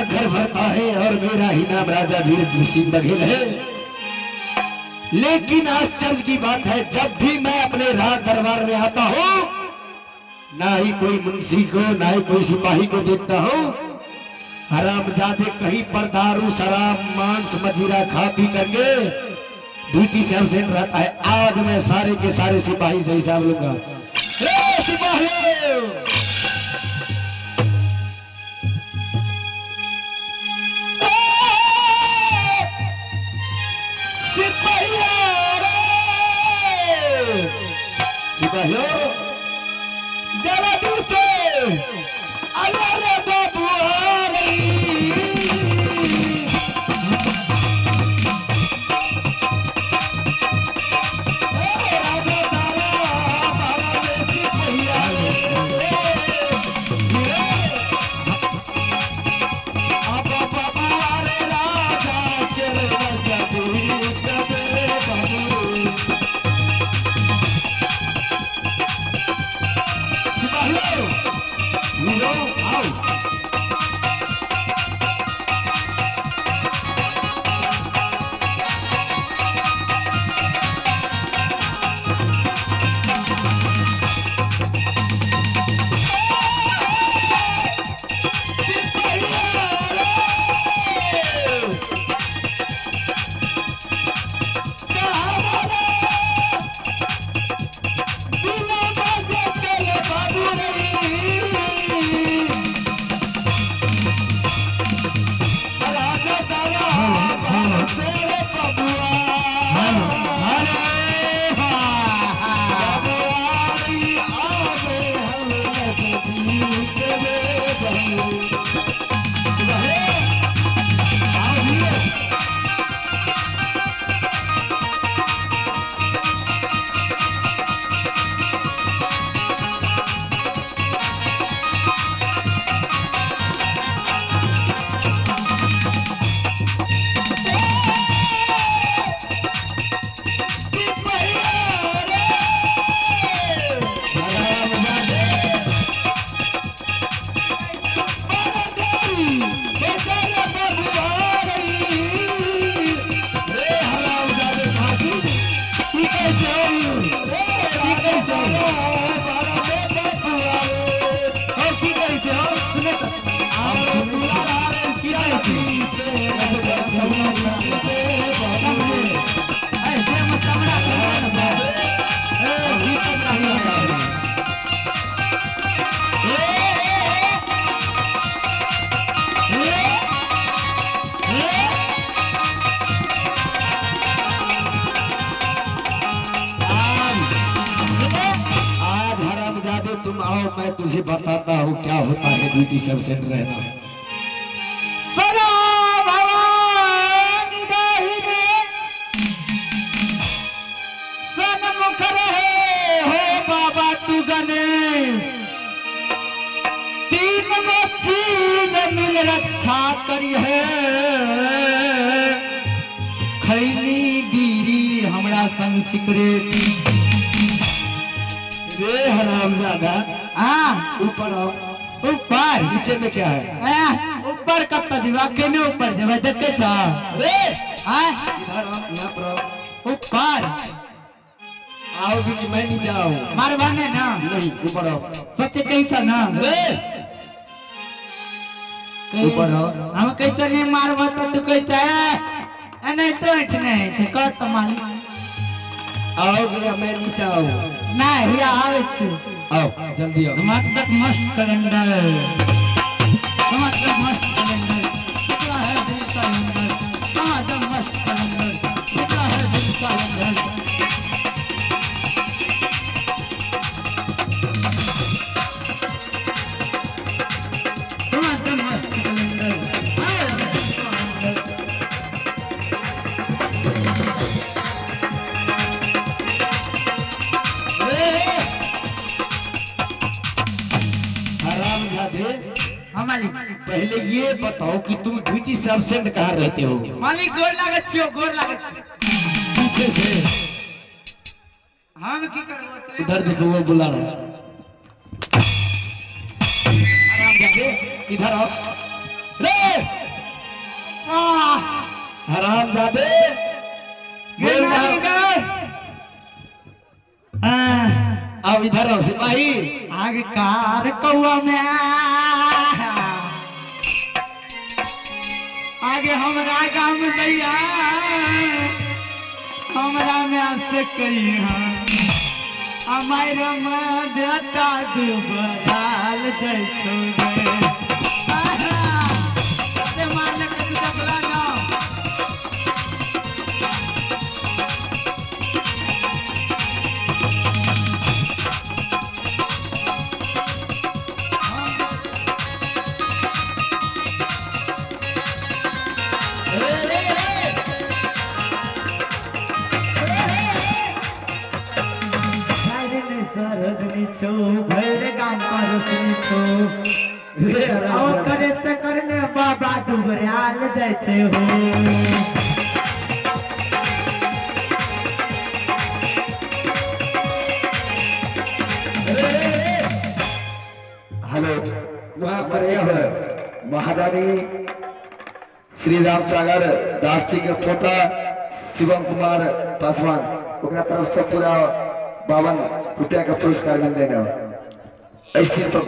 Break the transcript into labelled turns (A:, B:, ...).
A: घर भरता है और मेरा ही नाम राजा वीर सिंह बघेल है। लेकिन आश्चर्य की बात है, जब भी मैं अपने राज दरबार में आता हूं, ना ही कोई मुंशी को ना ही कोई सिपाही को देखता हूं। हरामजादे कहीं पर दारू शराब मांस मजीरा खा पी करके ड्यूटी से एब्सेंट रहता है। आज मैं सारे के सारे सिपाही से हिसाब लूंगा। सिपाही सिपाहियों जरा दूर से अरे बाबू आ रही। तुम आओ, मैं तुझे बताता हूँ क्या होता है ड्यूटी से एब्सेंट रहना।
B: सन्मुख रहे हो बाबा तू गणेश, तीन में चीज मिल रक्षा करी है, खैनी बीड़ी हमरा संग सिगरेट।
A: रे हरामजादा ऊपर आओ।
B: ऊपर
A: नीचे में क्या है?
B: ऊपर कब तक जीवा केने ऊपर जब देखे छ
A: रे
B: इधर
A: आओ, यहाँ पर आओ।
B: ऊपर
A: आओ भी मैं नीचे आऊँ।
B: मार बने ना
A: नहीं, ऊपर आओ।
B: सच्चे कही छ ना
A: रे ऊपर आओ।
B: हम कही छ नहीं मारबो तो तू कही छ नहीं तो इठने है कर तो मालिक।
A: आओ भैया, मैं नीचे आऊँ।
B: ना हिया आवे छ।
A: आओ जल्दी आओ।
B: टमाटर मस्त कैलेंडर, टमाटर मस्त कैलेंडर, कितना है दिल का अंदर, टमाटर मस्त कैलेंडर, कितना है दिल का अंदर। टमाटर मस्त कैलेंडर, मालिक
A: पहले ये बताओ कि तुम ड्यूटी से एब्सेंट कहाँ रहते हो?
B: मालिक गोर लागत छियो, गोर लागत
A: पीछे से।
B: हम की करबो तो
A: इधर देखो, वो बुला रहा है। आराम जाके इधर आओ। रे हरामजादे बोल अब इधर आओ सिपाही।
B: आगे कार कौआ में आगे हमरा गाँव में दैया हमरा में से कहिया हमार में बेटा दुबराल जाइ छौ रे मारने के डबला ना रजनी छो भैर गाँव का रोशनी छो और करे चक्कर में बाबा डुबराल जाइ छे हो
C: हेलो वहाँ पर यह महारानी श्री राम सागर दास जी के पोता शिवम कुमार पासवान ओकरा तरफ से पूरा 52 रुपया का पुरस्कार मिल रहा है। ऐसे तो